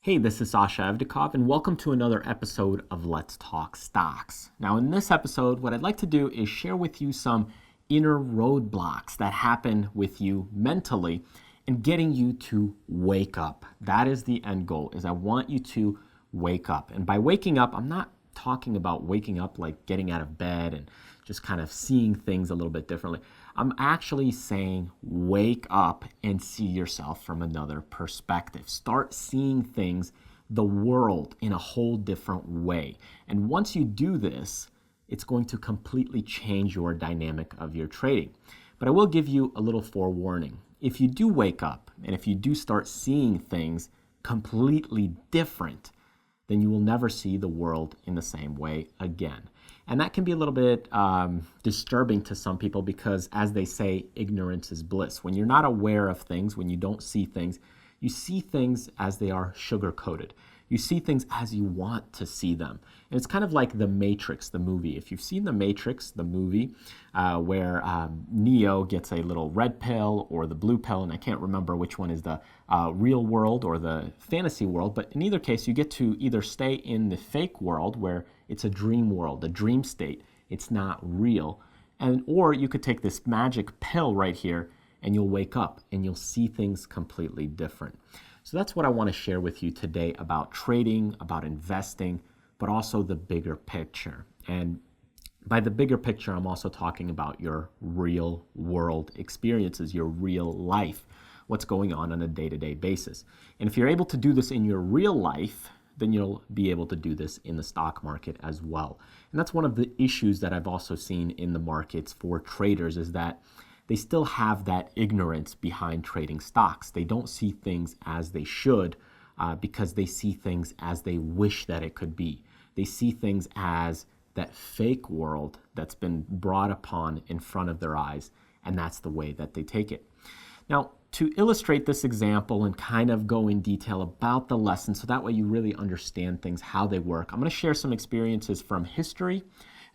Hey, this is Sasha Evdokov, and welcome to another episode of Let's Talk Stocks. Now, in this episode, what I'd like to do is share with you some inner roadblocks that happen with you mentally and getting you to wake up. That is the end goal, is I want you to wake up. And by waking up, I'm not talking about waking up like getting out of bed and just kind of seeing things a little bit differently. I'm actually saying wake up and see yourself from another perspective. Start seeing things, the world, in a whole different way. And once you do this, it's going to completely change your dynamic of your trading. But I will give you a little forewarning. If you do wake up and if you do start seeing things completely different, then you will never see the world in the same way again. And that can be a little bit disturbing to some people because, as they say, ignorance is bliss. When you're not aware of things, when you don't see things, you see things as they are sugar-coated. You see things as you want to see them. And it's kind of like The Matrix, the movie. If you've seen The Matrix, the movie, where Neo gets a little red pill or the blue pill, and I can't remember which one is the real world or the fantasy world, but in either case, you get to either stay in the fake world where it's a dream world, a dream state, it's not real, or you could take this magic pill right here and you'll wake up and you'll see things completely different. So that's what I want to share with you today about trading, about investing, but also the bigger picture. And by the bigger picture, I'm also talking about your real world experiences, your real life, what's going on a day-to-day basis. And if you're able to do this in your real life, then you'll be able to do this in the stock market as well. And that's one of the issues that I've also seen in the markets for traders, is that they still have that ignorance behind trading stocks. They don't see things as they should because they see things as they wish that it could be. They see things as that fake world that's been brought upon in front of their eyes, and that's the way that they take it. Now, to illustrate this example and kind of go in detail about the lesson so that way you really understand things, how they work, I'm going to share some experiences from history,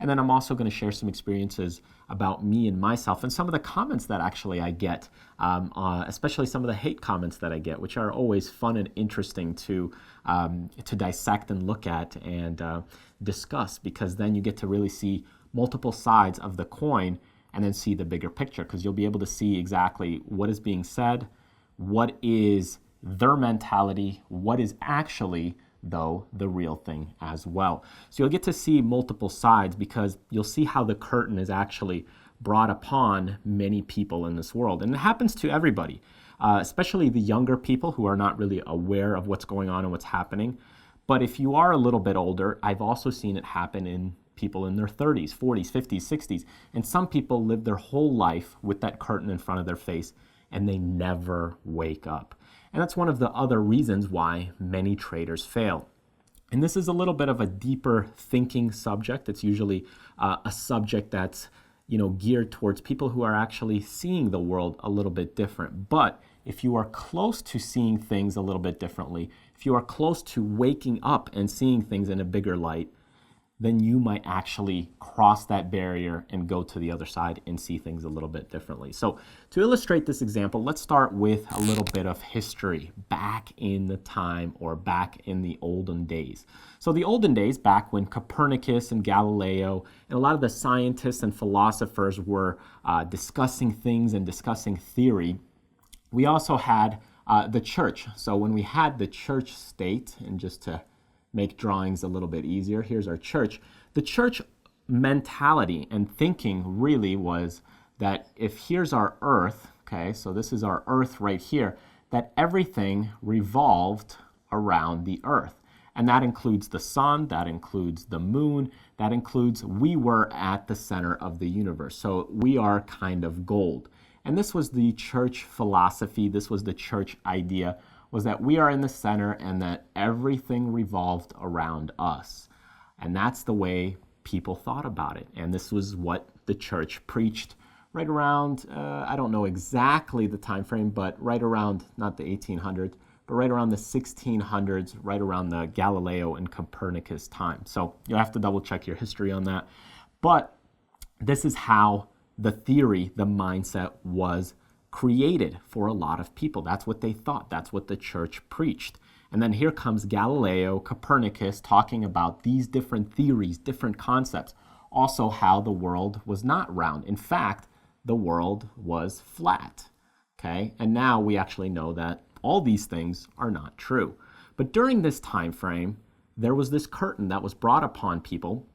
and then I'm also going to share some experiences about me and myself and some of the comments that actually I get, especially some of the hate comments that I get, which are always fun and interesting to dissect and look at and discuss, because then you get to really see multiple sides of the coin and then see the bigger picture, because you'll be able to see exactly what is being said, what is their mentality, what is actually, though, the real thing as well. So you'll get to see multiple sides because you'll see how the curtain is actually brought upon many people in this world. And it happens to everybody, especially the younger people who are not really aware of what's going on and what's happening. But if you are a little bit older, I've also seen it happen in people in their 30s, 40s, 50s, 60s. And some people live their whole life with that curtain in front of their face and they never wake up. And that's one of the other reasons why many traders fail. And this is a little bit of a deeper thinking subject. It's usually a subject that's geared towards people who are actually seeing the world a little bit different. But if you are close to seeing things a little bit differently, if you are close to waking up and seeing things in a bigger light, then you might actually cross that barrier and go to the other side and see things a little bit differently. So to illustrate this example, let's start with a little bit of history back in the time, or back in the olden days. So the olden days, back when Copernicus and Galileo and a lot of the scientists and philosophers were discussing things and discussing theory, we also had the church. So when we had the church state, and just to make drawings a little bit easier, here's our church. The church mentality and thinking really was that if here's our earth, okay, so this is our earth right here, that everything revolved around the earth. And that includes the sun, that includes the moon, that includes we were at the center of the universe. So we are kind of gold. And this was the church philosophy, this was the church idea, was that we are in the center and that everything revolved around us. And that's the way people thought about it. And this was what the church preached right around, I don't know exactly the time frame, but right around, not the 1800s, but right around the 1600s, right around the Galileo and Copernicus time. So you'll have to double check your history on that. But this is how the theory, the mindset was created for a lot of people. That's what they thought. That's what the church preached. And then here comes Galileo, Copernicus, talking about these different theories, different concepts. Also how the world was not round. In fact, the world was flat. Okay? And now we actually know that all these things are not true. But during this time frame, there was this curtain that was brought upon people,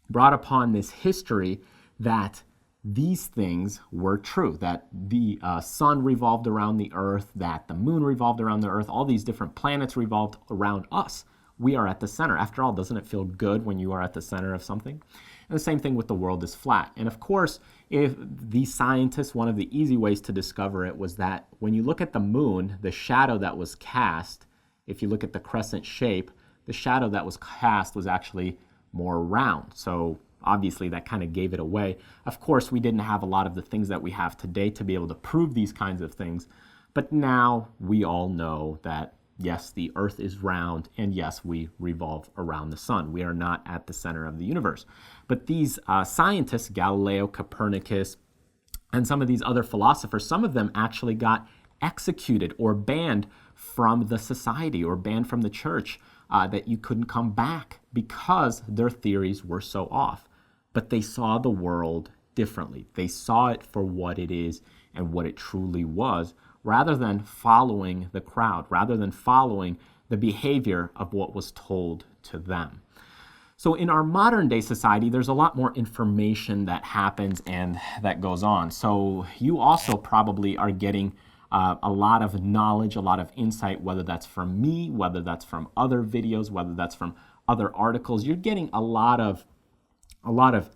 brought upon this history that these things were true, that the sun revolved around the earth, that the moon revolved around the earth, all these different planets revolved around us. We are at the center. After all, doesn't it feel good when you are at the center of something? And the same thing with the world is flat. And of course, if these scientists, one of the easy ways to discover it was that when you look at the moon, the shadow that was cast, if you look at the crescent shape, the shadow that was cast was actually more round. So obviously that kind of gave it away. Of course, we didn't have a lot of the things that we have today to be able to prove these kinds of things. But now we all know that, yes, the earth is round, and yes, we revolve around the sun. We are not at the center of the universe. But these scientists, Galileo, Copernicus, and some of these other philosophers, some of them actually got executed or banned from the society or banned from the church, that you couldn't come back because their theories were so off. But they saw the world differently. They saw it for what it is and what it truly was, rather than following the crowd, rather than following the behavior of what was told to them. So in our modern day society, there's a lot more information that happens and that goes on. So you also probably are getting a lot of knowledge, a lot of insight, whether that's from me, whether that's from other videos, whether that's from other articles. You're getting a lot of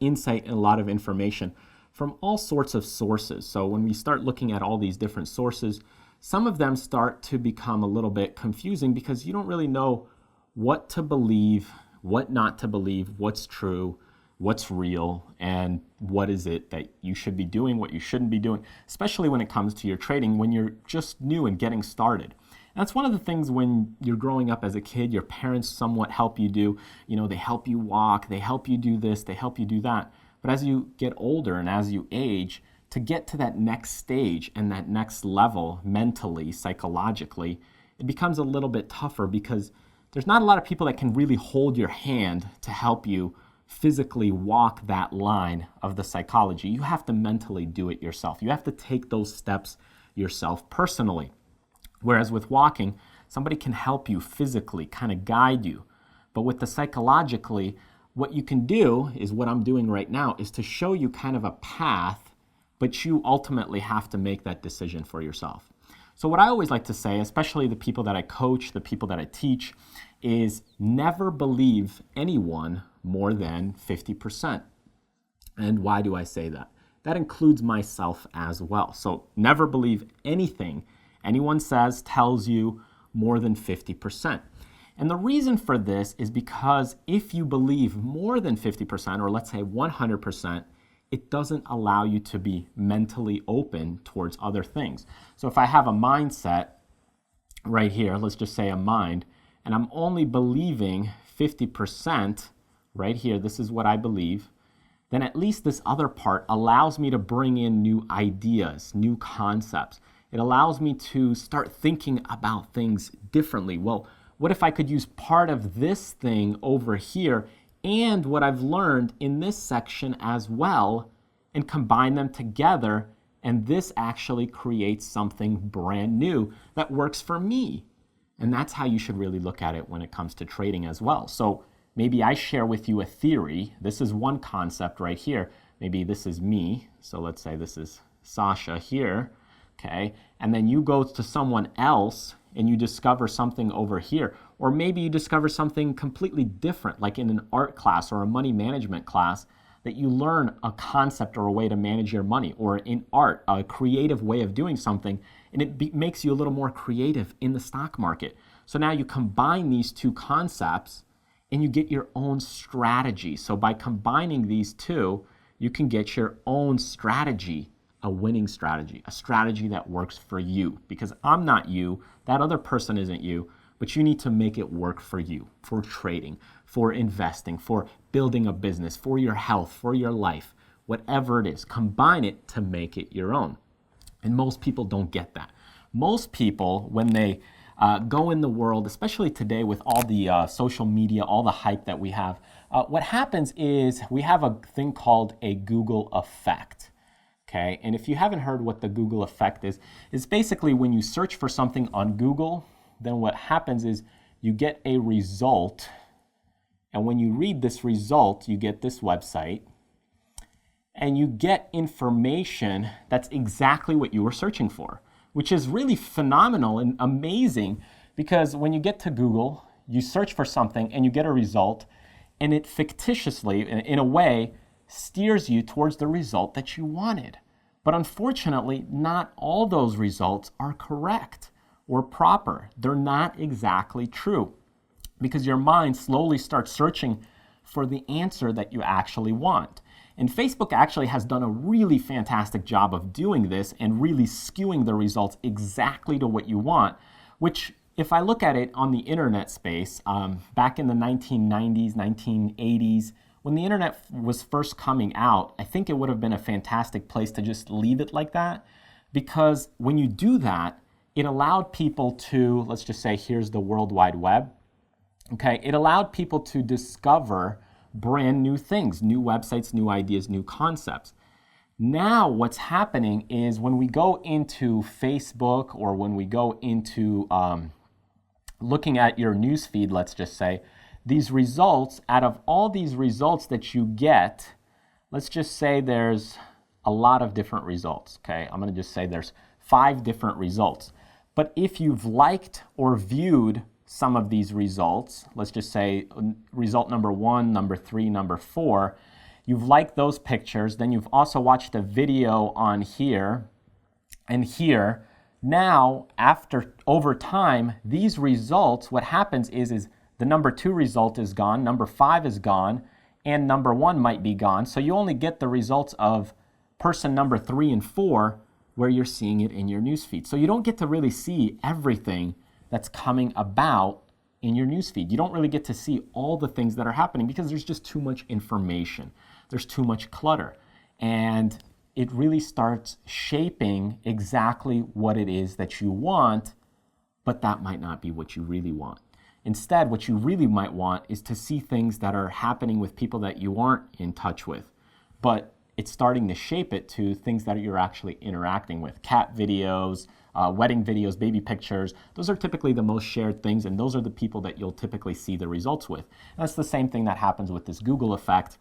insight and a lot of information from all sorts of sources. So when we start looking at all these different sources, some of them start to become a little bit confusing because you don't really know what to believe, what not to believe, what's true, what's real, and what is it that you should be doing, what you shouldn't be doing, especially when it comes to your trading when you're just new and getting started. And that's one of the things when you're growing up as a kid, your parents somewhat help you do. They help you walk, they help you do this, they help you do that. But as you get older and as you age, to get to that next stage and that next level mentally, psychologically, it becomes a little bit tougher because there's not a lot of people that can really hold your hand to help you physically walk that line of the psychology. You have to mentally do it yourself. You have to take those steps yourself personally. Whereas with walking, somebody can help you physically, kind of guide you. But with the psychologically, what you can do is what I'm doing right now is to show you kind of a path, but you ultimately have to make that decision for yourself. So what I always like to say, especially the people that I coach, the people that I teach, is never believe anyone more than 50%. And why do I say that? That includes myself as well. So never believe anything anyone says, tells you more than 50%. And the reason for this is because if you believe more than 50%, or let's say 100%, it doesn't allow you to be mentally open towards other things. So if I have a mindset right here, let's just say a mind, and I'm only believing 50% right here, this is what I believe, then at least this other part allows me to bring in new ideas, new concepts. It allows me to start thinking about things differently. Well, what if I could use part of this thing over here and what I've learned in this section as well and combine them together, and this actually creates something brand new that works for me? And that's how you should really look at it when it comes to trading as well. So maybe I share with you a theory. This is one concept right here. Maybe this is me. So let's say this is Sasha here. Okay, and then you go to someone else and you discover something over here. Or maybe you discover something completely different, like in an art class or a money management class, that you learn a concept or a way to manage your money, or in art, a creative way of doing something, and it makes you a little more creative in the stock market. So now you combine these two concepts and you get your own strategy. So by combining these two, you can get your own strategy, a winning strategy, a strategy that works for you. Because I'm not you, that other person isn't you, but you need to make it work for you, for trading, for investing, for building a business, for your health, for your life, whatever it is. Combine it to make it your own. And most people don't get that. Most people, when they go in the world, especially today with all the social media, all the hype that we have, what happens is we have a thing called a Google effect. Okay, and if you haven't heard what the Google effect is, it's basically when you search for something on Google, then what happens is you get a result, and when you read this result, you get this website, and you get information that's exactly what you were searching for, which is really phenomenal and amazing, because when you get to Google, you search for something and you get a result, and it fictitiously, in a way, steers you towards the result that you wanted. But unfortunately, not all those results are correct or proper. They're not exactly true, because your mind slowly starts searching for the answer that you actually want. And Facebook actually has done a really fantastic job of doing this and really skewing the results exactly to what you want, which, if I look at it on the internet space, back in the 1990s, 1980s, when the internet was first coming out, I think it would have been a fantastic place to just leave it like that, because when you do that, it allowed people to, let's just say, here's the World Wide Web. Okay, it allowed people to discover brand new things, new websites, new ideas, new concepts. Now what's happening is when we go into Facebook, or when we go into looking at your news feed, let's just say, these results, out of all these results that you get, let's just say there's a lot of different results, okay? I'm gonna just say there's 5 different results. But if you've liked or viewed some of these results, let's just say result number 1, number 3, number 4, you've liked those pictures, then you've also watched a video on here and here. Now, over time, these results, what happens is the number 2 result is gone, number 5 is gone, and number 1 might be gone. So you only get the results of person number 3 and 4 where you're seeing it in your newsfeed. So you don't get to really see everything that's coming about in your newsfeed. You don't really get to see all the things that are happening because there's just too much information. There's too much clutter. And it really starts shaping exactly what it is that you want, but that might not be what you really want. Instead, what you really might want is to see things that are happening with people that you aren't in touch with, but it's starting to shape it to things that you're actually interacting with. Cat videos, wedding videos, baby pictures, those are typically the most shared things, and those are the people that you'll typically see the results with. And that's the same thing that happens with this Google effect,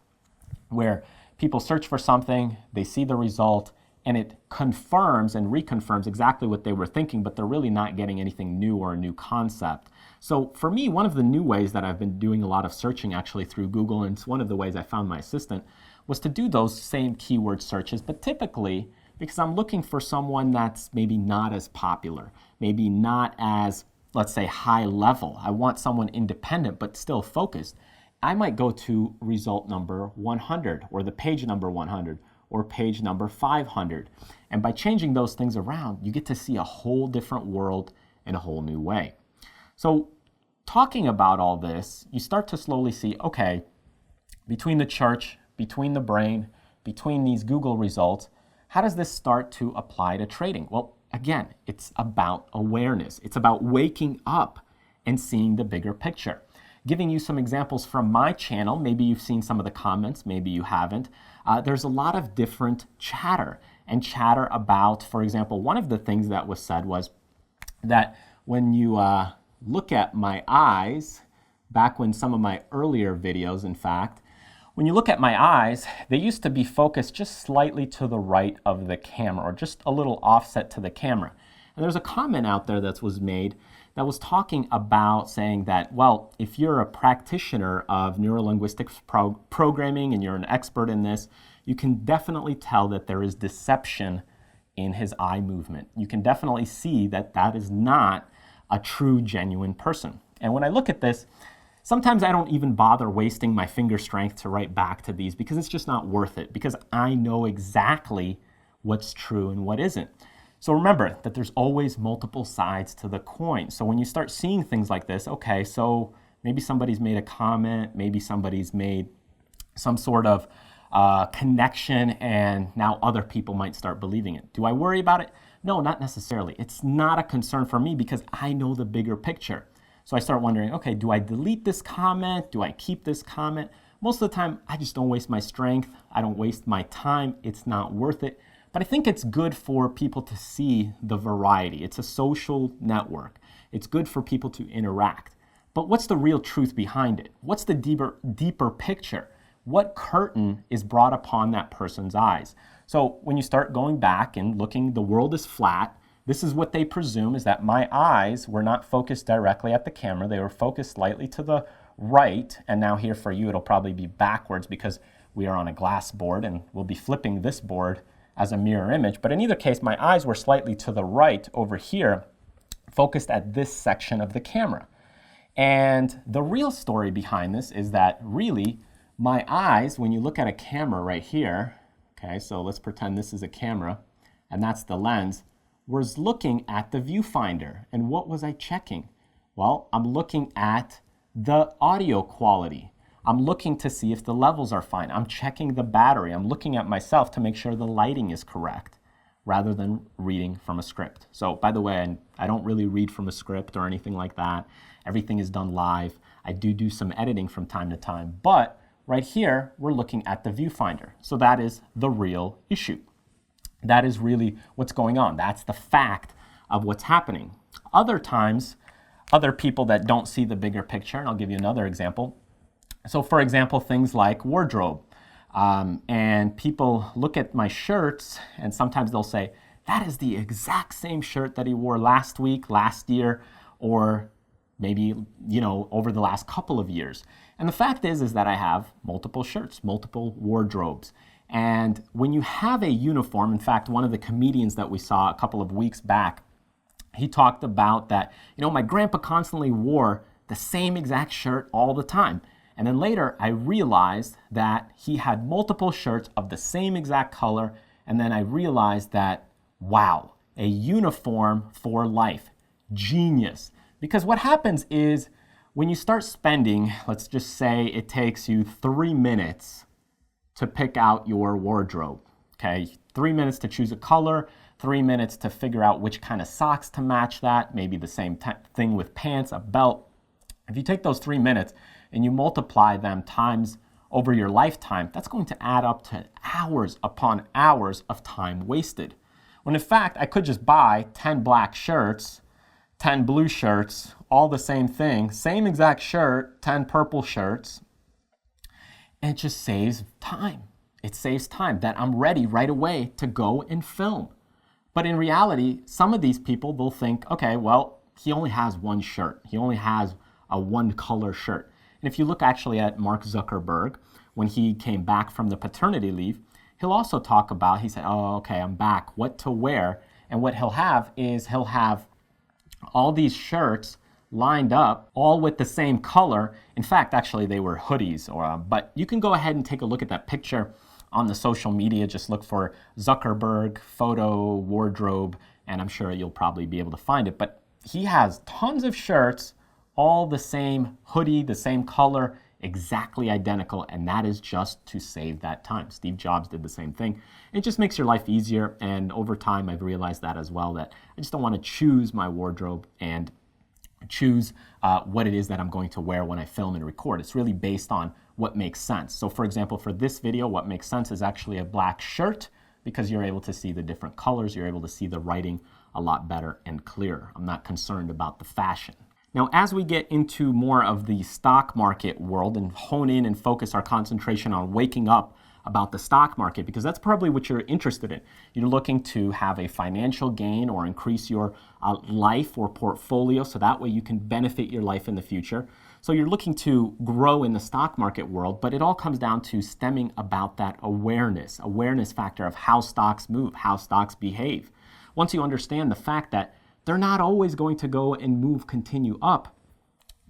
where people search for something, they see the result, and it confirms and reconfirms exactly what they were thinking, but they're really not getting anything new or a new concept. So for me, one of the new ways that I've been doing a lot of searching actually through Google, and it's one of the ways I found my assistant, was to do those same keyword searches, but typically because I'm looking for someone that's maybe not as popular, maybe not as, let's say, high level. I want someone independent but still focused. I might go to result number 100, or the page number 100, or page number 500. And by changing those things around, you get to see a whole different world in a whole new way. So talking about all this, you start to slowly see, okay, between the church, between the brain, between these Google results, how does this start to apply to trading? Well, again, it's about awareness. It's about waking up and seeing the bigger picture. Giving you some examples from my channel, maybe you've seen some of the comments, maybe you haven't. There's a lot of different chatter about, for example, one of the things that was said was that when you look at my eyes, back when some of my earlier videos, in fact, when you look at my eyes, they used to be focused just slightly to the right of the camera, or just a little offset to the camera. And there's a comment out there that was made that was talking about saying that, well, if you're a practitioner of neurolinguistics programming and you're an expert in this, you can definitely tell that there is deception in his eye movement. You can definitely see that that is not a true, genuine person. And when I look at this, sometimes I don't even bother wasting my finger strength to write back to these because it's just not worth it, because I know exactly what's true and what isn't. So remember that there's always multiple sides to the coin. So when you start seeing things like this, okay, so maybe somebody's made a comment, maybe somebody's made some sort of connection, and now other people might start believing it. Do I worry about it? No, not necessarily. It's not a concern for me because I know the bigger picture. So I start wondering, okay, do I delete this comment? Do I keep this comment? Most of the time, I just don't waste my strength. I don't waste my time. It's not worth it. But I think it's good for people to see the variety. It's a social network. It's good for people to interact. But what's the real truth behind it? What's the deeper picture? What curtain is brought upon that person's eyes? So when you start going back and looking, the world is flat. This is what they presume, is that my eyes were not focused directly at the camera. They were focused slightly to the right. And now here for you, it'll probably be backwards because we are on a glass board and we'll be flipping this board as a mirror image. But in either case, my eyes were slightly to the right over here, focused at this section of the camera. And the real story behind this is that really my eyes, when you look at a camera right here, okay, so let's pretend this is a camera and that's the lens, was looking at the viewfinder. And what was I checking? Well, I'm looking at the audio quality. I'm looking to see if the levels are fine. I'm checking the battery. I'm looking at myself to make sure the lighting is correct rather than reading from a script. So by the way, I don't really read from a script or anything like that. Everything is done live. I do some editing from time to time, but right here, we're looking at the viewfinder. So that is the real issue. That is really what's going on. That's the fact of what's happening. Other times, other people that don't see the bigger picture, and I'll give you another example. So for example, things like wardrobe. And people look at my shirts and sometimes they'll say, that is the exact same shirt that he wore last week, last year, or maybe, over the last couple of years. And the fact is that I have multiple shirts, multiple wardrobes. And when you have a uniform, in fact, one of the comedians that we saw a couple of weeks back, he talked about that, my grandpa constantly wore the same exact shirt all the time. And then later I realized that he had multiple shirts of the same exact color. And then I realized that, wow, a uniform for life. Genius. Because what happens is when you start spending, let's just say it takes you 3 minutes to pick out your wardrobe, okay? 3 minutes to choose a color, 3 minutes to figure out which kind of socks to match that, maybe the same thing with pants, a belt. If you take those 3 minutes and you multiply them times over your lifetime, that's going to add up to hours upon hours of time wasted. When in fact, I could just buy 10 black shirts, 10 blue shirts, all the same thing, same exact shirt, 10 purple shirts, and it just saves time. It saves time that I'm ready right away to go and film. But in reality, some of these people will think, okay, well, he only has one shirt. He only has a one color shirt. And if you look actually at Mark Zuckerberg, when he came back from the paternity leave, he'll also talk about, he said, oh, okay, I'm back, what to wear. And what he'll have is he'll have all these shirts lined up, all with the same color. In fact, actually, they were hoodies. But you can go ahead and take a look at that picture on the social media. Just look for Zuckerberg photo wardrobe, and I'm sure you'll probably be able to find it. But he has tons of shirts, all the same hoodie, the same color, exactly identical, and that is just to save that time. Steve Jobs did the same thing. It just makes your life easier, and over time I've realized that as well, that I just don't want to choose my wardrobe and choose what it is that I'm going to wear when I film and record. It's really based on what makes sense. So for example, for this video, what makes sense is actually a black shirt, because you're able to see the different colors, you're able to see the writing a lot better and clearer. I'm not concerned about the fashion. Now, as we get into more of the stock market world and hone in and focus our concentration on waking up about the stock market, because that's probably what you're interested in. You're looking to have a financial gain or increase your life or portfolio so that way you can benefit your life in the future. So you're looking to grow in the stock market world, but it all comes down to stemming about that awareness factor of how stocks move, how stocks behave. Once you understand the fact that they're not always going to go and continue up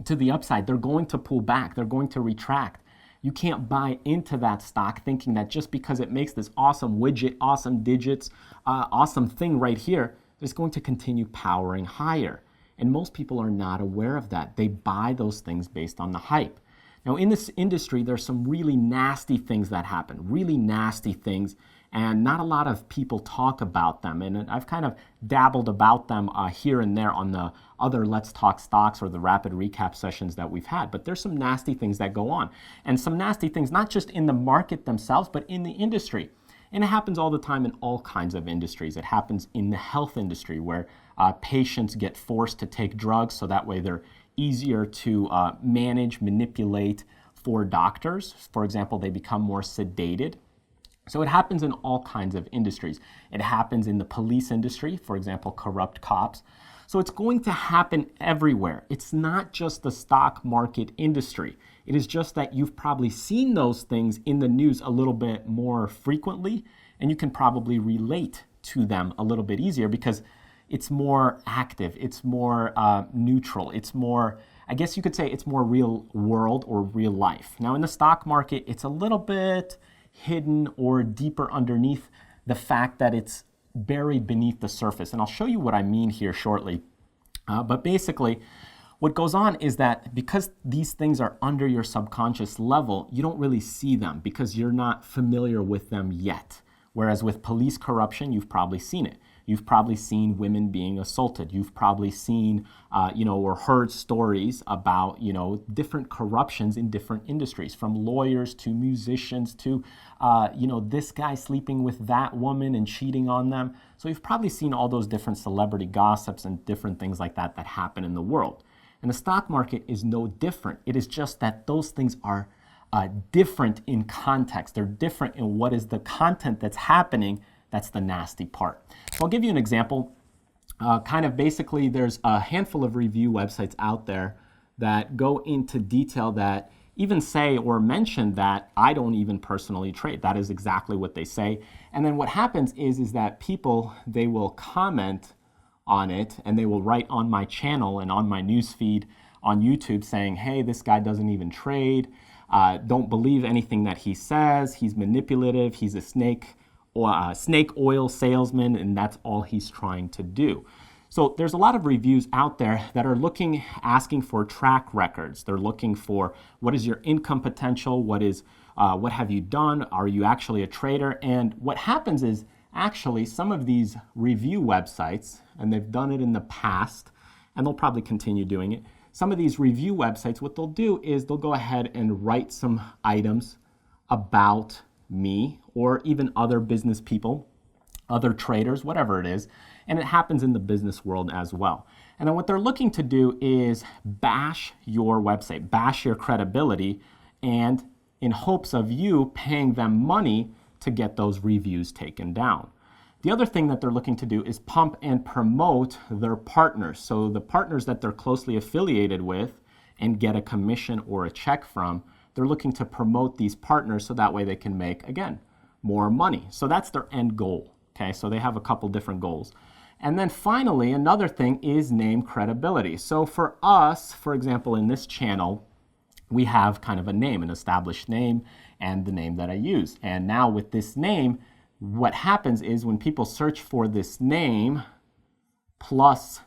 to the upside. They're going to pull back. They're going to retract. You can't buy into that stock thinking that just because it makes this awesome widget, awesome digits, awesome thing right here, it's going to continue powering higher. And most people are not aware of that. They buy those things based on the hype. Now, in this industry, there's some really nasty things that happen, really nasty things. and not a lot of people talk about them. And I've kind of dabbled about them here and there on the other Let's Talk Stocks or the rapid recap sessions that we've had. But there's some nasty things that go on, and some nasty things not just in the market themselves, but in the industry. And it happens all the time in all kinds of industries. It happens in the health industry where patients get forced to take drugs so that way they're easier to manage, manipulate for doctors. For example, they become more sedated. So it happens in all kinds of industries. It happens in the police industry, for example, corrupt cops. So it's going to happen everywhere. It's not just the stock market industry. It is just that you've probably seen those things in the news a little bit more frequently, and you can probably relate to them a little bit easier because it's more active, it's more neutral, it's more, I guess you could say it's more real world or real life. Now in the stock market, it's a little bit hidden or deeper underneath the fact that it's buried beneath the surface. And I'll show you what I mean here shortly. But basically, what goes on is that because these things are under your subconscious level, you don't really see them because you're not familiar with them yet. Whereas with police corruption, you've probably seen it. You've probably seen women being assaulted. You've probably seen, or heard stories about, different corruptions in different industries, from lawyers to musicians to, this guy sleeping with that woman and cheating on them. So you've probably seen all those different celebrity gossips and different things like that that happen in the world. And the stock market is no different. It is just that those things are different in context. They're different in what is the content that's happening. That's the nasty part. So I'll give you an example. Basically, there's a handful of review websites out there that go into detail that even say or mention that I don't even personally trade. That is exactly what they say. And then what happens is that people, they will comment on it and they will write on my channel and on my newsfeed on YouTube saying, hey, this guy doesn't even trade. Don't believe anything that he says. He's manipulative. He's a snake oil salesman, and that's all he's trying to do. So there's a lot of reviews out there that are asking for track records. They're looking for what is your income potential, what have you done, are you actually a trader? And what happens is actually some of these review websites, and they've done it in the past, and they'll probably continue doing it. Some of these review websites, what they'll do is they'll go ahead and write some items about me or even other business people, other traders, whatever it is. And it happens in the business world as well. And then what they're looking to do is bash your website, bash your credibility, and in hopes of you paying them money to get those reviews taken down. The other thing that they're looking to do is pump and promote their partners. So the partners that they're closely affiliated with and get a commission or a check from, they're looking to promote these partners so that way they can make, again, more money. So that's their end goal. Okay, so they have a couple different goals. And then finally, another thing is name credibility. So for us, for example, in this channel, we have kind of a name, an established name, and the name that I use. And now with this name, what happens is when people search for this name plus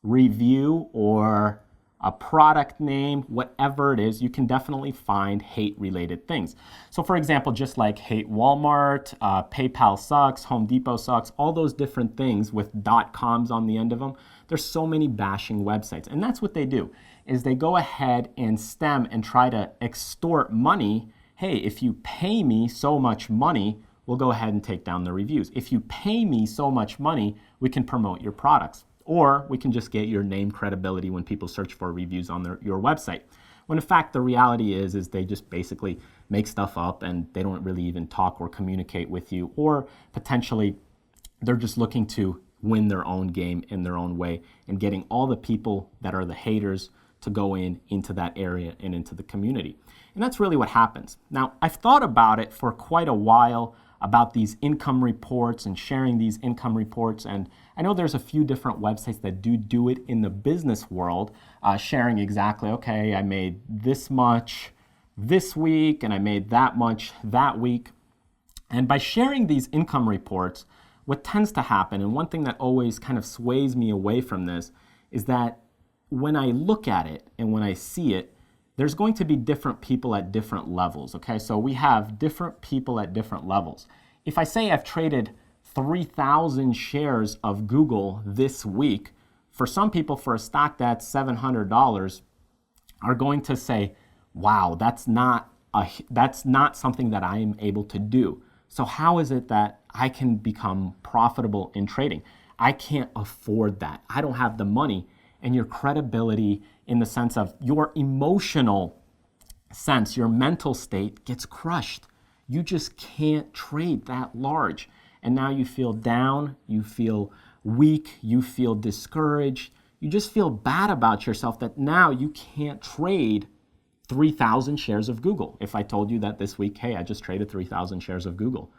review or a product name, whatever it is, you can definitely find hate-related things. So for example, just like hate Walmart, PayPal sucks, Home Depot sucks, all those different things with .coms on the end of them, there's so many bashing websites. And that's what they do, is they go ahead and stem and try to extort money. Hey, if you pay me so much money, we'll go ahead and take down the reviews. If you pay me so much money, we can promote your products. Or we can just get your name credibility when people search for reviews on your website. When in fact, the reality is they just basically make stuff up and they don't really even talk or communicate with you, or potentially they're just looking to win their own game in their own way and getting all the people that are the haters to go into that area and into the community. And that's really what happens. Now, I've thought about it for quite a while about these income reports and sharing these income reports. And I know there's a few different websites that do it in the business world, sharing exactly, okay, I made this much this week and I made that much that week. And by sharing these income reports, what tends to happen, and one thing that always kind of sways me away from this, is that when I look at it and when I see it, there's going to be different people at different levels, okay? So we have different people at different levels. if I say I've traded 3,000 shares of Google this week, for some people, for a stock that's $700, are going to say, wow, that's not something that I am able to do. So how is it that I can become profitable in trading? I can't afford that. I don't have the money. And your credibility, in the sense of your emotional sense, your mental state, gets crushed. You just can't trade that large. And now you feel down, you feel weak, you feel discouraged. You just feel bad about yourself that now you can't trade 3,000 shares of Google. If I told you that this week, hey, I just traded 3,000 shares of Google.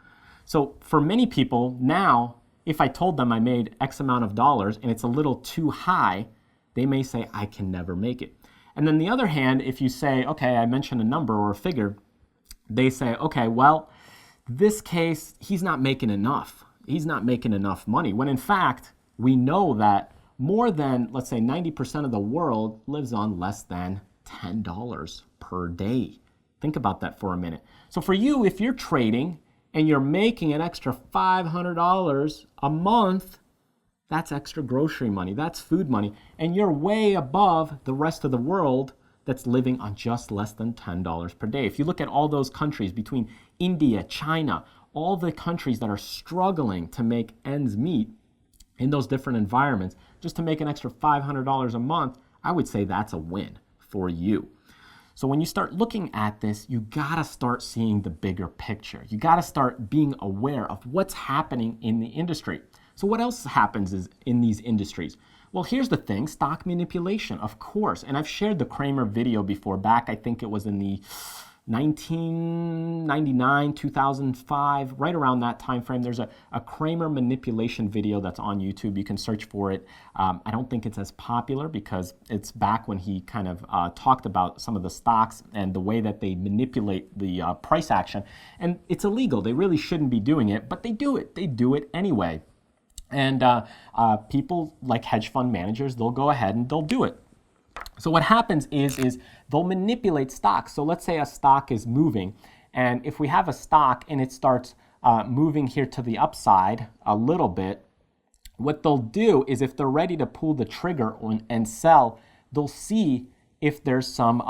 So for many people now, if I told them I made X amount of dollars and it's a little too high, they may say, I can never make it. And then the other hand, if you say, okay, I mentioned a number or a figure, they say, okay, well, this case, he's not making enough. He's not making enough money. When in fact, we know that more than, let's say, 90% of the world lives on less than $10 per day. Think about that for a minute. So for you, if you're trading and you're making an extra $500 a month, that's extra grocery money, that's food money, and you're way above the rest of the world that's living on just less than $10 per day. If you look at all those countries between India, China, all the countries that are struggling to make ends meet in those different environments, just to make an extra $500 a month, I would say that's a win for you. So when you start looking at this, you gotta start seeing the bigger picture. You gotta start being aware of what's happening in the industry. So what else happens is in these industries? Well, here's the thing, stock manipulation, of course. And I've shared the Kramer video before, back I think it was in the 1999, 2005, right around that time frame. There's a Kramer manipulation video that's on YouTube. You can search for it. I don't think it's as popular because it's back when he kind of talked about some of the stocks and the way that they manipulate the price action. And it's illegal. They really shouldn't be doing it, but they do it. They do it anyway. And people like hedge fund managers, they'll go ahead and they'll do it. So what happens is they'll manipulate stocks. So let's say a stock is moving, and if we have a stock and it starts moving here to the upside a little bit, what they'll do is if they're ready to pull the trigger and sell, they'll see if there's some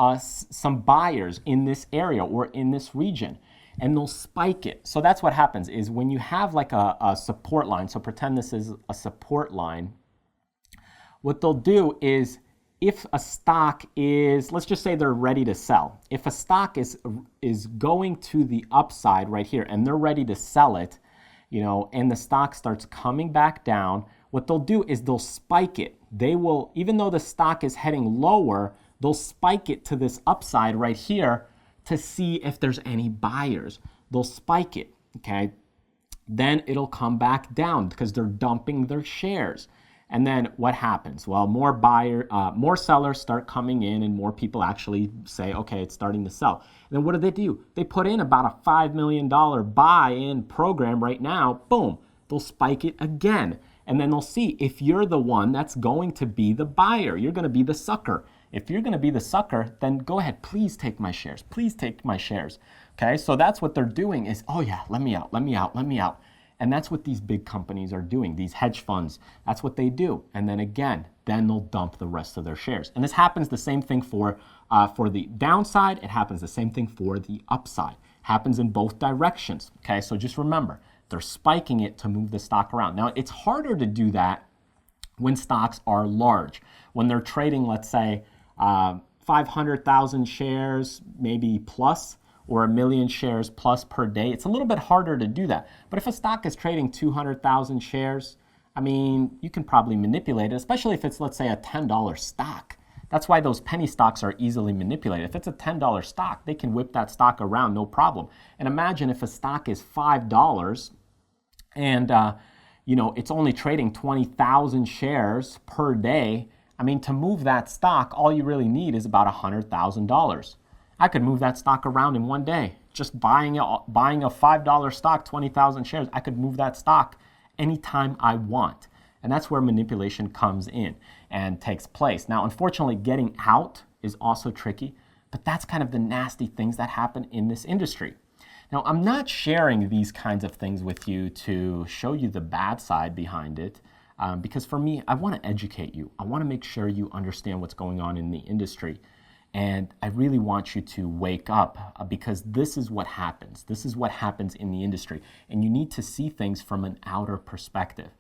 buyers in this area or in this region, and they'll spike it. So that's what happens is when you have like a support line, so pretend this is a support line, what they'll do is if a stock is, let's just say they're ready to sell. If a stock is going to the upside right here and they're ready to sell it, and the stock starts coming back down, what they'll do is they'll spike it. They will, even though the stock is heading lower, they'll spike it to this upside right here to see if there's any buyers. They'll spike it, okay? Then it'll come back down because they're dumping their shares. And then what happens? Well, more sellers start coming in and more people actually say, okay, it's starting to sell. And then what do? They put in about a $5 million buy-in program right now. Boom, they'll spike it again. And then they'll see if you're the one that's going to be the buyer. You're going to be the sucker. If you're going to be the sucker, then go ahead, please take my shares. Please take my shares. Okay, so that's what they're doing is, oh yeah, let me out, let me out, let me out. And that's what these big companies are doing, these hedge funds. That's what they do. And then again, then they'll dump the rest of their shares. And this happens the same thing for the downside. It happens the same thing for the upside. Happens in both directions. Okay, so just remember, they're spiking it to move the stock around. Now, it's harder to do that when stocks are large. When they're trading, let's say, 500,000 shares, maybe plus, or 1 million shares plus per day, it's a little bit harder to do that. But if a stock is trading 200,000 shares, I mean, you can probably manipulate it, especially if it's, let's say, a $10 stock. That's why those penny stocks are easily manipulated. If it's a $10 stock, they can whip that stock around, no problem. And imagine if a stock is $5 and it's only trading 20,000 shares per day. I mean, to move that stock, all you really need is about $100,000. I could move that stock around in one day. Just buying a $5 stock, 20,000 shares, I could move that stock anytime I want. And that's where manipulation comes in and takes place. Now, unfortunately, getting out is also tricky, but that's kind of the nasty things that happen in this industry. Now, I'm not sharing these kinds of things with you to show you the bad side behind it, because for me, I want to educate you. I want to make sure you understand what's going on in the industry. And I really want you to wake up, because this is what happens. This is what happens in the industry. And you need to see things from an outer perspective.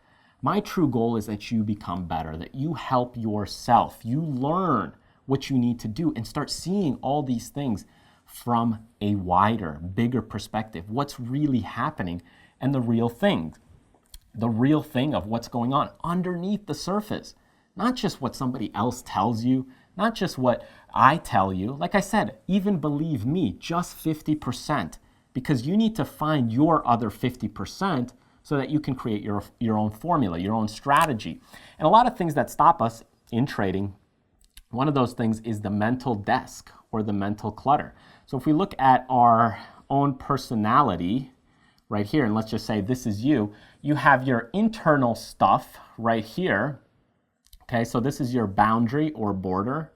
My true goal is that you become better, that you help yourself. You learn what you need to do and start seeing all these things from a wider, bigger perspective. What's really happening and the real thing of what's going on underneath the surface. Not just what somebody else tells you, not just what I tell you. Like I said, even believe me, just 50%, because you need to find your other 50% so that you can create your own formula, your own strategy. And a lot of things that stop us in trading, one of those things is the mental desk or the mental clutter. So if we look at our own personality right here, and let's just say this is you, you have your internal stuff right here. Okay, so this is your boundary or border.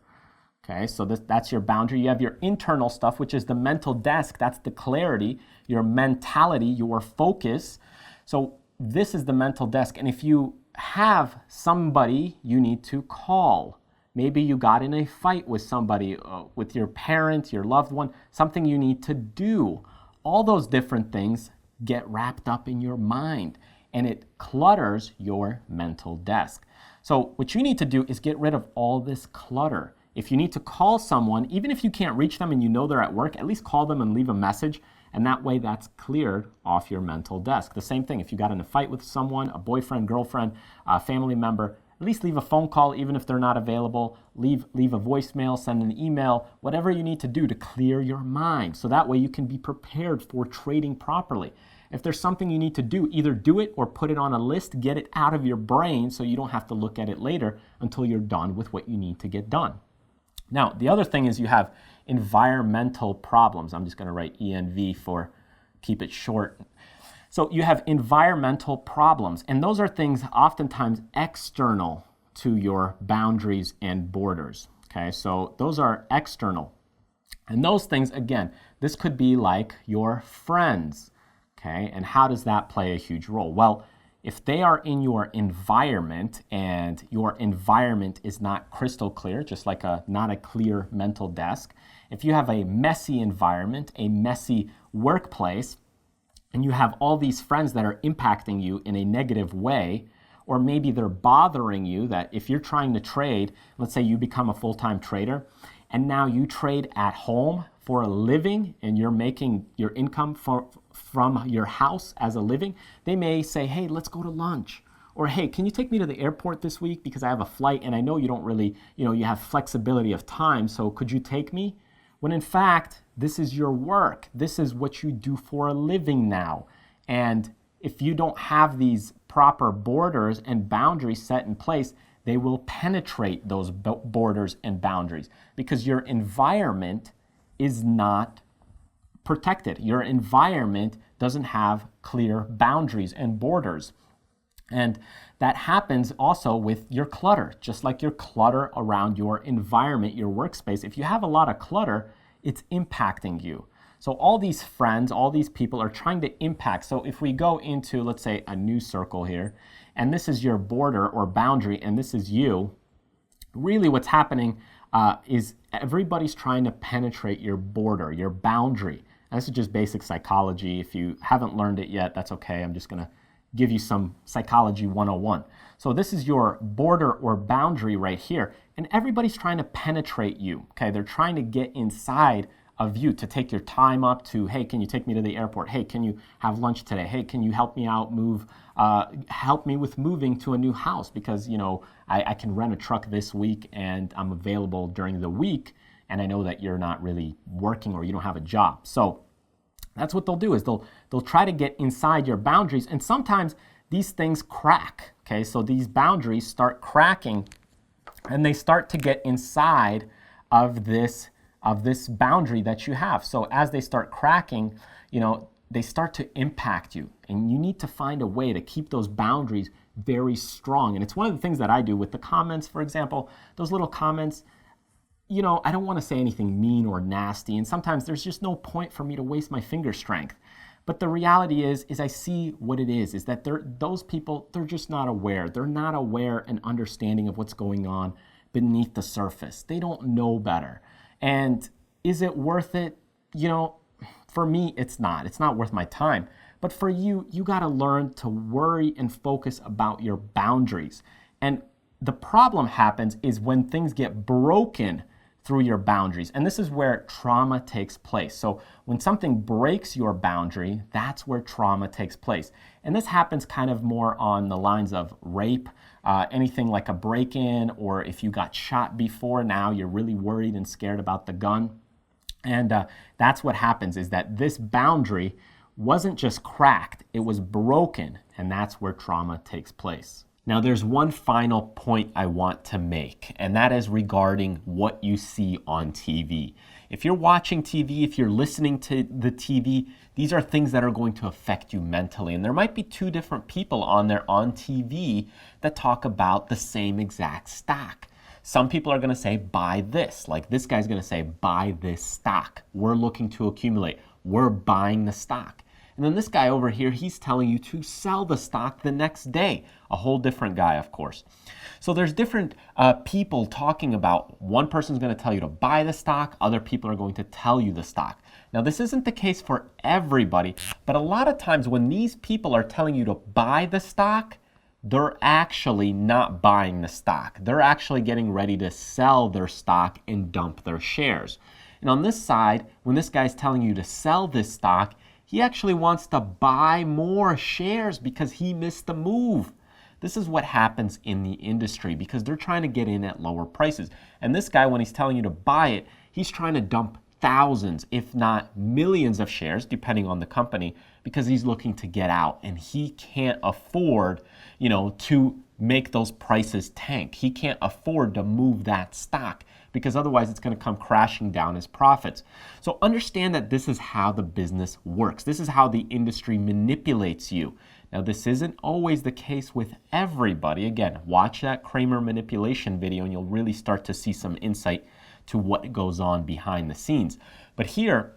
Okay, so that's your boundary. You have your internal stuff, which is the mental desk. That's the clarity, your mentality, your focus. So this is the mental desk. And if you have somebody you need to call, maybe you got in a fight with somebody, with your parent, your loved one, something you need to do. All those different things get wrapped up in your mind, and it clutters your mental desk. So what you need to do is get rid of all this clutter. If you need to call someone, even if you can't reach them and you know they're at work, at least call them and leave a message, and that way that's cleared off your mental desk. The same thing, if you got in a fight with someone, a boyfriend, girlfriend, a family member, at least leave a phone call even if they're not available, leave a voicemail, send an email, whatever you need to do to clear your mind, so that way you can be prepared for trading properly. If there's something you need to do, either do it or put it on a list, get it out of your brain so you don't have to look at it later until you're done with what you need to get done. Now, the other thing is you have environmental problems. I'm just going to write ENV for keep it short. So you have environmental problems, and those are things oftentimes external to your boundaries and borders. Okay, so those are external. And those things, again, this could be like your friends. Okay, and how does that play a huge role? Well, if they are in your environment and your environment is not crystal clear, just like not a clear mental desk, if you have a messy environment, a messy workplace, and you have all these friends that are impacting you in a negative way, or maybe they're bothering you, that if you're trying to trade, let's say you become a full-time trader, and now you trade at home for a living and you're making your income from your house as a living, they may say, hey, let's go to lunch. Or, hey, can you take me to the airport this week because I have a flight and I know you don't really, you have flexibility of time, so could you take me? When in fact, this is your work. This is what you do for a living now. And if you don't have these proper borders and boundaries set in place, they will penetrate those borders and boundaries because your environment is not protected. Your environment doesn't have clear boundaries and borders. And that happens also with your clutter, just like your clutter around your environment, your workspace. If you have a lot of clutter, it's impacting you. So all these friends, all these people are trying to impact. So if we go into, let's say, a new circle here, and this is your border or boundary, and this is you, really what's happening is everybody's trying to penetrate your border, your boundary. And this is just basic psychology. If you haven't learned it yet, that's okay. I'm just going to give you some psychology 101. So this is your border or boundary right here, and everybody's trying to penetrate you. Okay, they're trying to get inside of you, to take your time up, to, hey, can you take me to the airport? Hey, can you have lunch today? Hey, can you help me out help me with moving to a new house because, I can rent a truck this week and I'm available during the week and I know that you're not really working or you don't have a job. So that's what they'll do, is they'll try to get inside your boundaries, and sometimes these things crack. Okay, so these boundaries start cracking and they start to get inside of this boundary that you have. So as they start cracking, they start to impact you, and you need to find a way to keep those boundaries very strong. And it's one of the things that I do with the comments, for example. Those little comments, I don't want to say anything mean or nasty, and sometimes there's just no point for me to waste my finger strength. But the reality is I see what it is that those people, they're just not aware. They're not aware and understanding of what's going on beneath the surface. They don't know better. And is it worth it? For me, it's not. It's not worth my time. But for you, you got to learn to worry and focus about your boundaries. And the problem happens is when things get broken through your boundaries. And this is where trauma takes place. So when something breaks your boundary, that's where trauma takes place. And this happens kind of more on the lines of rape, anything like a break-in, or if you got shot before, now you're really worried and scared about the gun. And that's what happens, is that this boundary wasn't just cracked, it was broken, and that's where trauma takes place. Now, there's one final point I want to make, and that is regarding what you see on TV. If you're watching TV, if you're listening to the TV, these are things that are going to affect you mentally. And there might be two different people on there on TV that talk about the same exact stock. Some people are going to say, buy this. Like this guy's going to say, buy this stock. We're looking to accumulate. We're buying the stock. And then this guy over here, he's telling you to sell the stock the next day. A whole different guy, of course. So there's different people talking about, one person's going to tell you to buy the stock, other people are going to tell you the stock. Now, this isn't the case for everybody, but a lot of times when these people are telling you to buy the stock, they're actually not buying the stock. They're actually getting ready to sell their stock and dump their shares. And on this side, when this guy's telling you to sell this stock, he actually wants to buy more shares because he missed the move. This is what happens in the industry because they're trying to get in at lower prices. And this guy, when he's telling you to buy it, he's trying to dump thousands, if not millions of shares, depending on the company, because he's looking to get out and he can't afford, to make those prices tank. He can't afford to move that stock because otherwise it's going to come crashing down his profits. So understand that this is how the business works. This is how the industry manipulates you. Now, this isn't always the case with everybody. Again, watch that Kramer manipulation video and you'll really start to see some insight to what goes on behind the scenes. But here,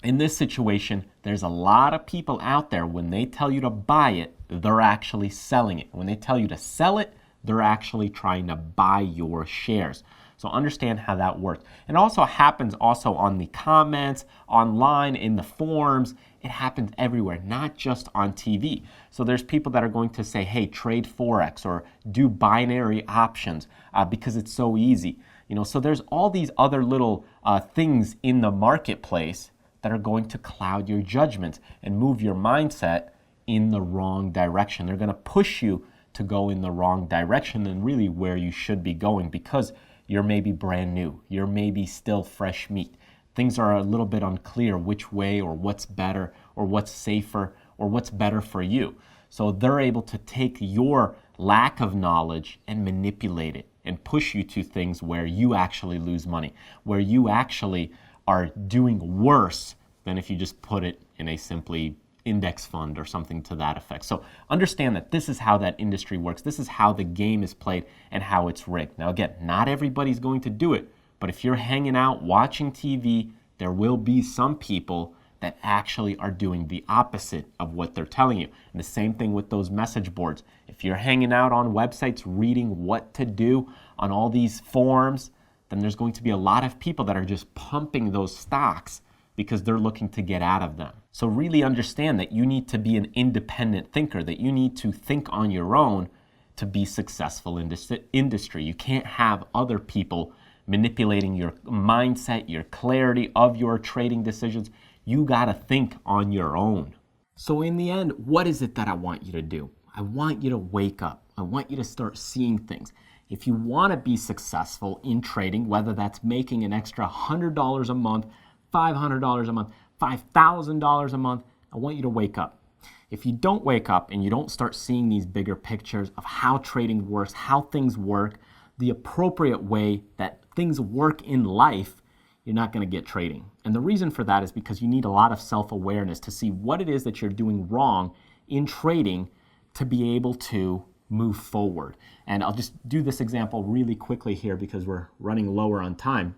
in this situation, there's a lot of people out there, when they tell you to buy it, they're actually selling it. When they tell you to sell it, they're actually trying to buy your shares. So understand how that works. It also happens also on the comments, online, in the forums. It happens everywhere, not just on TV. So there's people that are going to say, hey, trade Forex or do binary options because it's so easy. So there's all these other little things in the marketplace that are going to cloud your judgment and move your mindset in the wrong direction. They're going to push you to go in the wrong direction than really where you should be going because you're maybe brand new. You're maybe still fresh meat. Things are a little bit unclear which way or what's better or what's safer or what's better for you. So they're able to take your lack of knowledge and manipulate it and push you to things where you actually lose money, where you actually are doing worse than if you just put it in a simply index fund or something to that effect. So understand that this is how that industry works. This is how the game is played and how it's rigged. Now again, not everybody's going to do it, but if you're hanging out watching TV, there will be some people that actually are doing the opposite of what they're telling you. And the same thing with those message boards. If you're hanging out on websites reading what to do on all these forums, then there's going to be a lot of people that are just pumping those stocks because they're looking to get out of them. So really understand that you need to be an independent thinker, that you need to think on your own to be successful in this industry. You can't have other people manipulating your mindset, your clarity of your trading decisions. You gotta think on your own. So in the end, what is it that I want you to do? I want you to wake up. I want you to start seeing things. If you want to be successful in trading, whether that's making an extra $100 a month, $500 a month, $5,000 a month, I want you to wake up. If you don't wake up and you don't start seeing these bigger pictures of how trading works, how things work, the appropriate way that things work in life, you're not going to get trading. And the reason for that is because you need a lot of self-awareness to see what it is that you're doing wrong in trading to be able to move forward. And I'll just do this example really quickly here because we're running lower on time.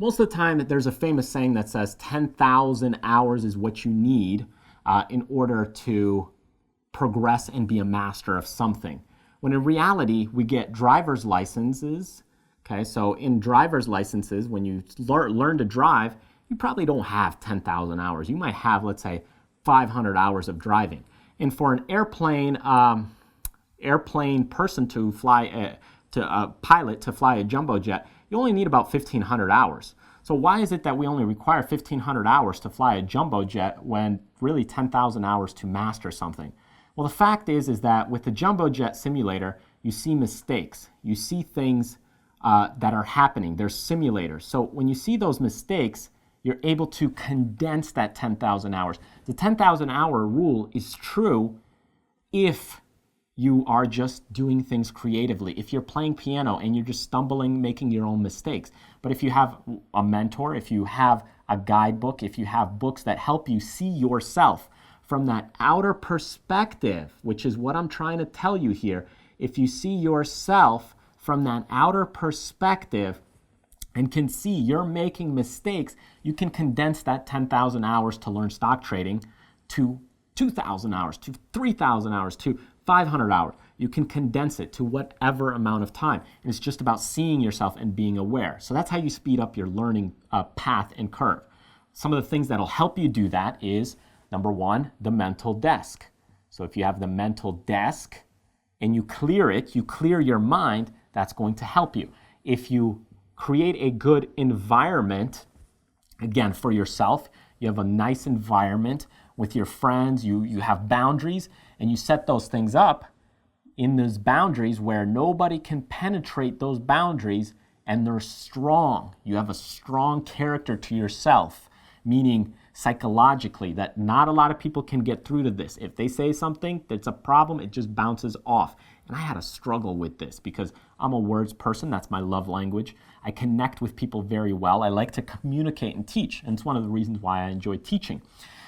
Most of the time, there's a famous saying that says 10,000 hours is what you need in order to progress and be a master of something. When in reality, we get driver's licenses. Okay, so in driver's licenses, when you learn to drive, you probably don't have 10,000 hours. You might have, let's say, 500 hours of driving. And for an airplane person to fly, a pilot to fly a jumbo jet, you only need about 1,500 hours. So why is it that we only require 1,500 hours to fly a jumbo jet when really 10,000 hours to master something? Well, the fact is that with the jumbo jet simulator, you see mistakes. You see things that are happening. There's simulators. So when you see those mistakes, you're able to condense that 10,000 hours. The 10,000 hour rule is true if you are just doing things creatively. If you're playing piano and you're just stumbling, making your own mistakes. But if you have a mentor, if you have a guidebook, if you have books that help you see yourself from that outer perspective, which is what I'm trying to tell you here, if you see yourself from that outer perspective and can see you're making mistakes, you can condense that 10,000 hours to learn stock trading to 2,000 hours, to 3,000 hours, to 500 hours. You can condense it to whatever amount of time. And it's just about seeing yourself and being aware. So that's how you speed up your learning path and curve. Some of the things that'll help you do that is, number one, the mental desk. So if you have the mental desk and you clear it, you clear your mind, that's going to help you. If you create a good environment, again, for yourself, you have a nice environment with your friends, you have boundaries, and you set those things up in those boundaries where nobody can penetrate those boundaries, and they're strong. You have a strong character to yourself, meaning psychologically that not a lot of people can get through to this. If they say something that's a problem, it just bounces off. And I had a struggle with this because I'm a words person. That's my love language. I connect with people very well. I like to communicate and teach, and it's one of the reasons why I enjoy teaching.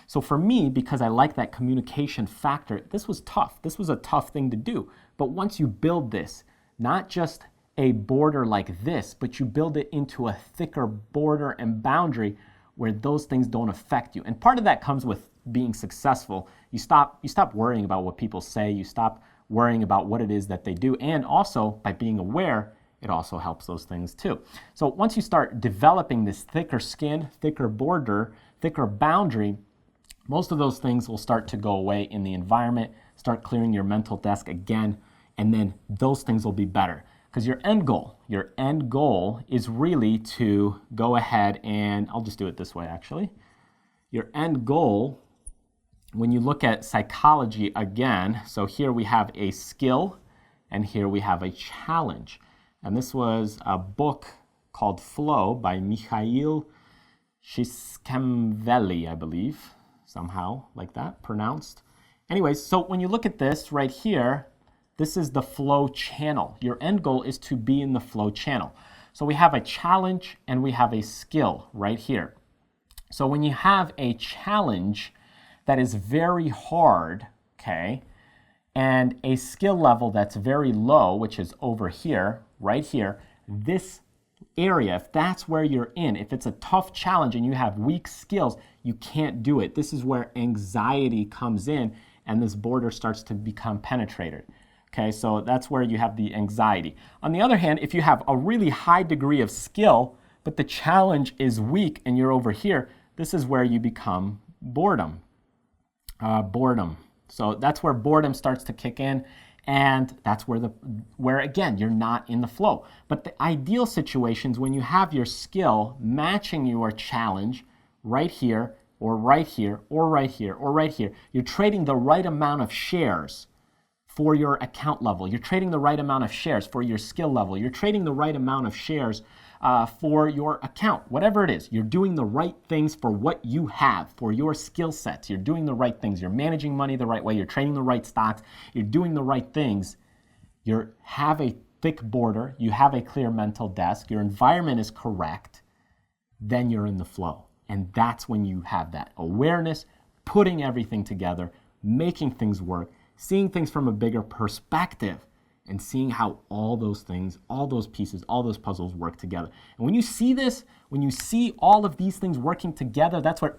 So for me, because I like that communication factor, this was tough. This was a tough thing to do. But once you build this, not just a border like this, but you build it into a thicker border and boundary where those things don't affect you. And part of that comes with being successful. You stop worrying about what people say. You stop worrying about what it is that they do. And also, by being aware, it also helps those things too. So once you start developing this thicker skin, thicker border, thicker boundary, most of those things will start to go away in the environment, start clearing your mental desk again, and then those things will be better. Because your end goal is really to go ahead and, I'll just do it this way actually. Your end goal, when you look at psychology again, so here we have a skill and here we have a challenge. And this was a book called Flow by Mikhail Csikszentmihalyi, I believe, somehow like that pronounced. Anyways, so when you look at this right here, this is the flow channel. Your end goal is to be in the flow channel. So we have a challenge and we have a skill right here. So when you have a challenge that is very hard, okay, and a skill level that's very low, which is over here, right here, this area, if that's where you're in, if it's a tough challenge and you have weak skills, you can't do it. This is where anxiety comes in and this border starts to become penetrated. Okay, so that's where you have the anxiety. On the other hand, if you have a really high degree of skill, but the challenge is weak and you're over here, this is where you become boredom. So that's where boredom starts to kick in, and that's where again, you're not in the flow. But the ideal situations when you have your skill matching your challenge right here, or right here, or right here, or right here, you're trading the right amount of shares for your account level. You're trading the right amount of shares for your skill level. You're trading the right amount of shares for your account. Whatever it is, you're doing the right things for what you have, for your skill sets. You're doing the right things. You're managing money the right way. You're trading the right stocks. You're doing the right things. You have a thick border. You have a clear mental desk. Your environment is correct. Then you're in the flow. And that's when you have that awareness, putting everything together, making things work, seeing things from a bigger perspective, and seeing how all those things, all those pieces, all those puzzles work together. And when you see this, when you see all of these things working together, that's where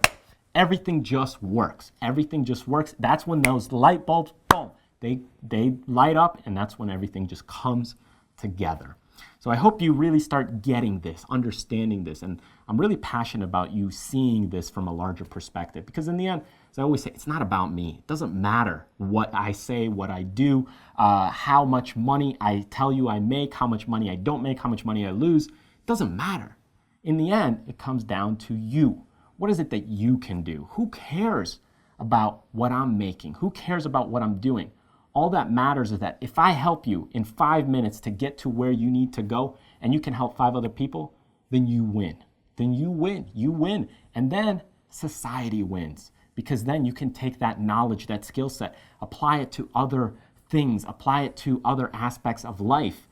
everything just works. Everything just works. That's when those light bulbs, boom, they light up, and that's when everything just comes together. So I hope you really start getting this, understanding this, and I'm really passionate about you seeing this from a larger perspective, because in the end, as I always say, it's not about me. It doesn't matter what I say, what I do, how much money I tell you I make, how much money I don't make, how much money I lose. It doesn't matter. In the end, it comes down to you. What is it that you can do? Who cares about what I'm making? Who cares about what I'm doing? All that matters is that if I help you in 5 minutes to get to where you need to go, and you can help 5 other people, then you win. Then you win. You win. And then society wins, because then you can take that knowledge, that skill set, apply it to other things, apply it to other aspects of life.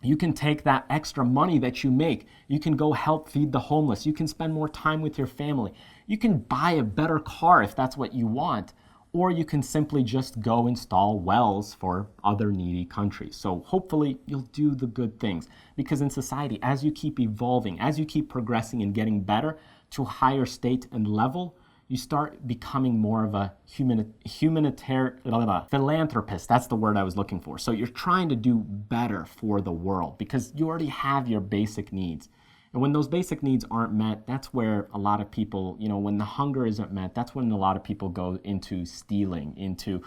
You can take that extra money that you make. You can go help feed the homeless. You can spend more time with your family. You can buy a better car if that's what you want. Or you can simply just go install wells for other needy countries. So hopefully you'll do the good things, because in society, as you keep evolving, as you keep progressing and getting better to a higher state and level, you start becoming more of a philanthropist. That's the word I was looking for. So you're trying to do better for the world because you already have your basic needs. And when those basic needs aren't met, that's where a lot of people, when the hunger isn't met, that's when a lot of people go into stealing, into,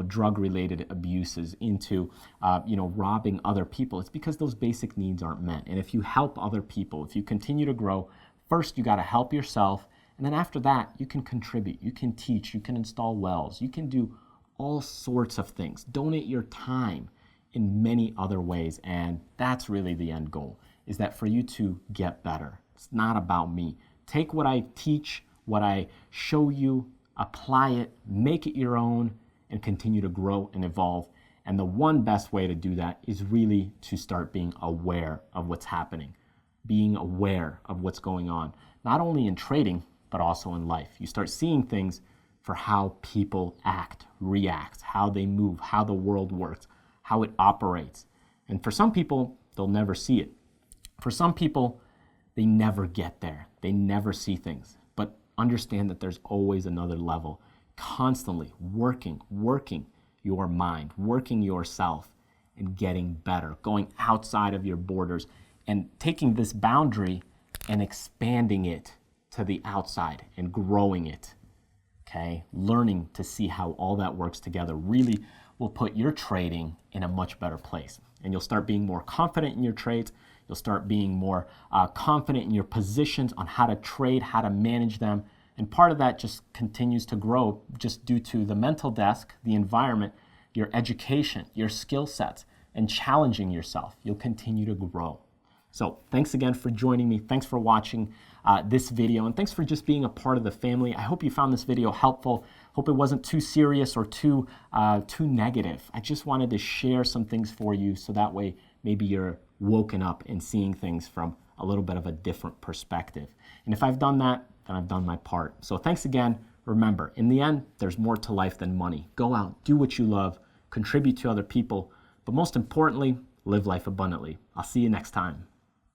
drug-related abuses, into, robbing other people. It's because those basic needs aren't met. And if you help other people, if you continue to grow, first you got to help yourself. And then after that, you can contribute, you can teach, you can install wells, you can do all sorts of things. Donate your time in many other ways. And that's really the end goal, is that for you to get better. It's not about me. Take what I teach, what I show you, apply it, make it your own, and continue to grow and evolve. And the one best way to do that is really to start being aware of what's happening, being aware of what's going on, not only in trading, but also in life. You start seeing things for how people act, react, how they move, how the world works, how it operates. And for some people, they'll never see it. For some people, they never get there. They never see things. But understand that there's always another level. Constantly working your mind, working yourself, and getting better, going outside of your borders, and taking this boundary and expanding it to the outside and growing it. Okay? Learning to see how all that works together really will put your trading in a much better place. And you'll start being more confident in your trades. You'll start being more confident in your positions on how to trade, how to manage them. And part of that just continues to grow just due to the mental desk, the environment, your education, your skill sets, and challenging yourself. You'll continue to grow. So thanks again for joining me. Thanks for watching this video, and thanks for just being a part of the family. I hope you found this video helpful. Hope it wasn't too serious or too negative. I just wanted to share some things for you so that way maybe you're woken up and seeing things from a little bit of a different perspective. And if I've done that, then I've done my part. So thanks again. Remember, in the end, there's more to life than money. Go out, do what you love, contribute to other people, but most importantly, live life abundantly. I'll see you next time.